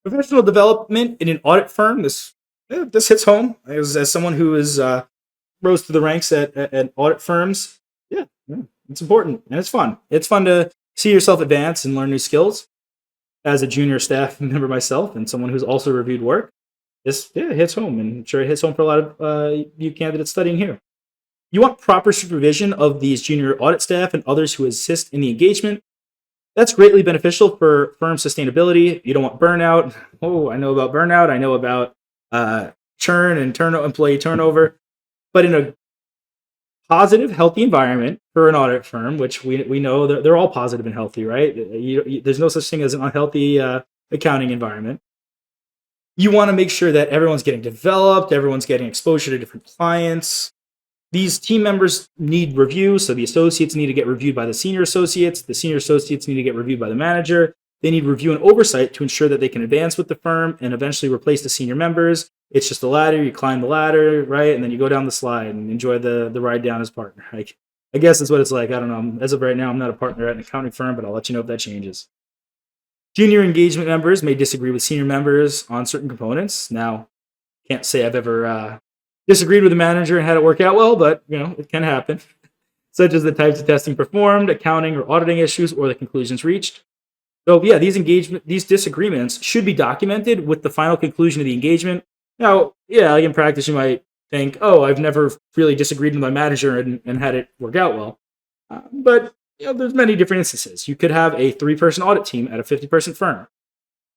Professional development in an audit firm. This hits home as someone who is rose through the ranks at audit firms. Yeah, it's important and it's fun. It's fun to see yourself advance and learn new skills. As a junior staff member myself and someone who's also reviewed work, this hits home, and I'm sure it hits home for a lot of you candidates studying here. You want proper supervision of these junior audit staff and others who assist in the engagement. That's greatly beneficial for firm sustainability. You don't want burnout. Oh, I know about burnout. I know about churn and employee turnover. But in a positive, healthy environment for an audit firm, which we know that they're all positive and healthy, right? There's no such thing as an unhealthy accounting environment. You want to make sure that everyone's getting developed, everyone's getting exposure to different clients. These team members need review, so the associates need to get reviewed by the senior associates need to get reviewed by the manager. They need review and oversight to ensure that they can advance with the firm and eventually replace the senior members. It's just a ladder. You climb the ladder, right? And then you go down the slide and enjoy the ride down as partner. I guess that's what it's like. I don't know. As of right now, I'm not a partner at an accounting firm, but I'll let you know if that changes. Junior engagement members may disagree with senior members on certain components. Now, can't say I've ever disagreed with a manager and had it work out well, but it can happen. Such as the types of testing performed, accounting or auditing issues, or the conclusions reached. So yeah, these disagreements should be documented with the final conclusion of the engagement. Now, yeah, like in practice, you might think, oh, I've never really disagreed with my manager and had it work out well. But there's many different instances. You could have a 3-person audit team at a 50-person firm.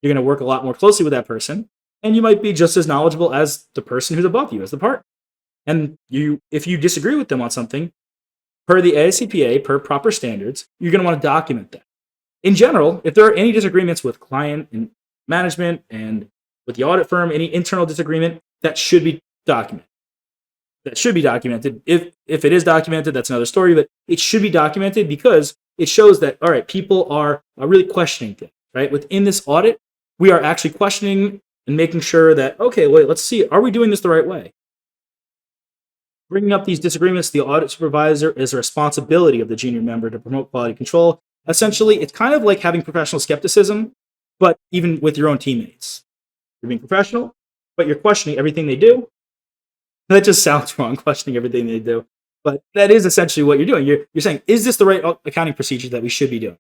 You're going to work a lot more closely with that person, and you might be just as knowledgeable as the person who's above you, as the partner. And if you disagree with them on something, per the ASCPA, per proper standards, you're going to want to document that. In general, if there are any disagreements with client and management and with the audit firm, any internal disagreement, that should be documented. If it is documented, that's another story, but it should be documented because it shows that, all right, people are really questioning things, right? Within this audit, we are actually questioning and making sure that, okay, wait, let's see, are we doing this the right way? Bringing up these disagreements to the audit supervisor is a responsibility of the junior member to promote quality control. Essentially, it's kind of like having professional skepticism, but even with your own teammates. You're being professional, but you're questioning everything they do. That just sounds wrong, questioning everything they do. But that is essentially what you're doing. You're saying, is this the right accounting procedure that we should be doing?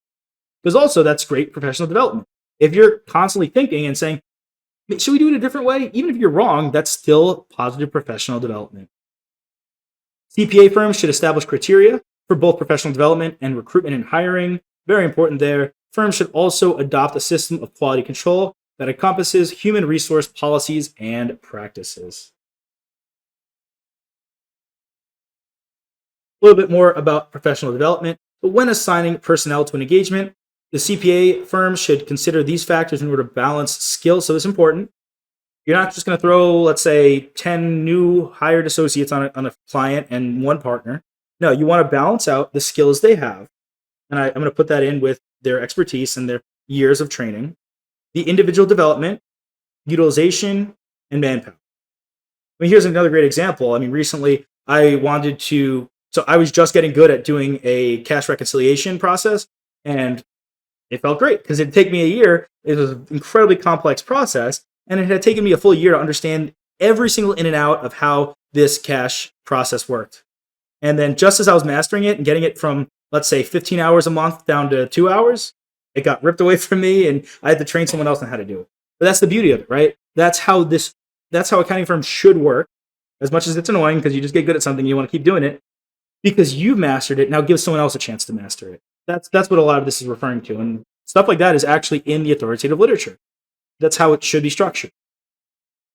Because also, that's great professional development. If you're constantly thinking and saying, should we do it a different way? Even if you're wrong, that's still positive professional development. CPA firms should establish criteria for both professional development and recruitment and hiring. Very important there. Firms should also adopt a system of quality control that encompasses human resource policies and practices. A little bit more about professional development. But when assigning personnel to an engagement, the CPA firm should consider these factors in order to balance skills. So it's important. You're not just going to throw, let's say, 10 new hired associates on a client and one partner. No, you want to balance out the skills they have. And I'm going to put that in with their expertise and their years of training, the individual development, utilization, and manpower. Here's another great example. Recently I was just getting good at doing a cash reconciliation process, and it felt great because it'd take me a year. It was an incredibly complex process, and it had taken me a full year to understand every single in and out of how this cash process worked. And then just as I was mastering it and getting it from, let's say, 15 hours a month down to 2 hours, it got ripped away from me, and I had to train someone else on how to do it. But that's the beauty of it, right? That's how accounting firms should work. As much as it's annoying because you just get good at something, you want to keep doing it. Because you've mastered it, now give someone else a chance to master it. That's what a lot of this is referring to. And stuff like that is actually in the authoritative literature. That's how it should be structured.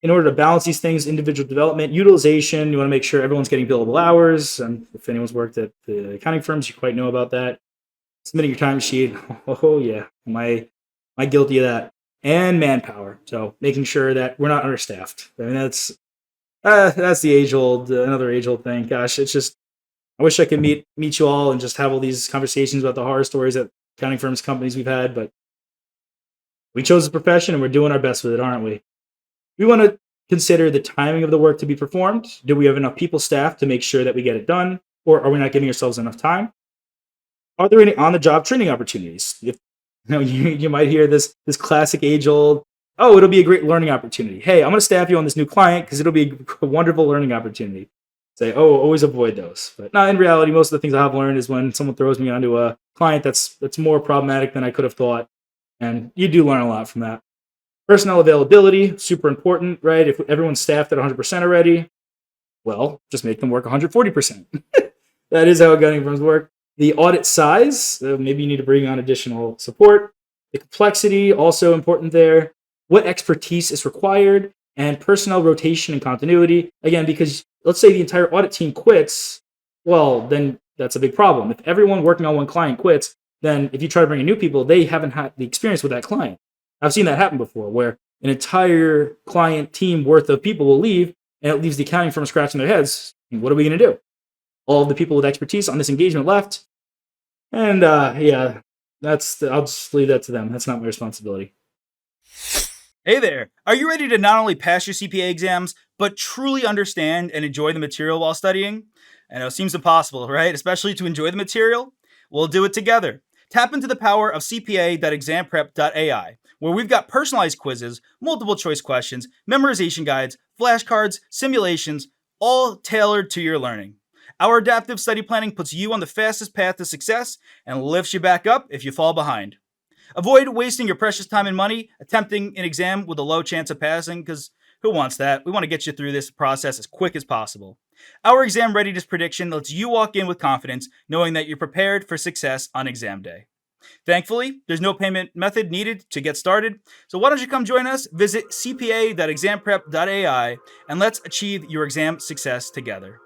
In order to balance these things, individual development, utilization, you want to make sure everyone's getting billable hours. And if anyone's worked at the accounting firms, you quite know about that. Submitting your timesheet. Oh yeah, am I guilty of that? And manpower. So making sure that we're not understaffed. That's the age-old, another age-old thing. Gosh, it's just, I wish I could meet you all and just have all these conversations about the horror stories at accounting firms, companies we've had, but we chose the profession and we're doing our best with it, aren't we? We want to consider the timing of the work to be performed. Do we have enough people staffed to make sure that we get it done, or are we not giving ourselves enough time? Are there any on-the-job training opportunities? If you might hear this classic age-old, Oh, it'll be a great learning opportunity. Hey, I'm going to staff you on this new client because it'll be a wonderful learning opportunity. Say, oh, always avoid those. But no, in reality, most of the things I've learned is when someone throws me onto a client that's more problematic than I could have thought. And you do learn a lot from that. Personnel availability, super important, right? If everyone's staffed at 100% already, well, just make them work 140%. That is how accounting firms work. The audit size, maybe you need to bring on additional support. The complexity, also important there. What expertise is required, and personnel rotation and continuity. Again, because let's say the entire audit team quits, well, then that's a big problem. If everyone working on one client quits, then if you try to bring in new people, they haven't had the experience with that client. I've seen that happen before, where an entire client team worth of people will leave, and it leaves the accounting firm scratching their heads. What are we going to do? All of the people with expertise on this engagement left, and yeah, I'll just leave that to them. That's not my responsibility. Hey there! Are you ready to not only pass your CPA exams, but truly understand and enjoy the material while studying? I know it seems impossible, right? Especially to enjoy the material? We'll do it together. Tap into the power of CPA.examprep.ai, where we've got personalized quizzes, multiple choice questions, memorization guides, flashcards, simulations, all tailored to your learning. Our adaptive study planning puts you on the fastest path to success and lifts you back up if you fall behind. Avoid wasting your precious time and money attempting an exam with a low chance of passing, because who wants that? We want to get you through this process as quick as possible. Our exam readiness prediction lets you walk in with confidence, knowing that you're prepared for success on exam day. Thankfully, there's no payment method needed to get started, so why don't you come join us? Visit cpa.examprep.ai and let's achieve your exam success together.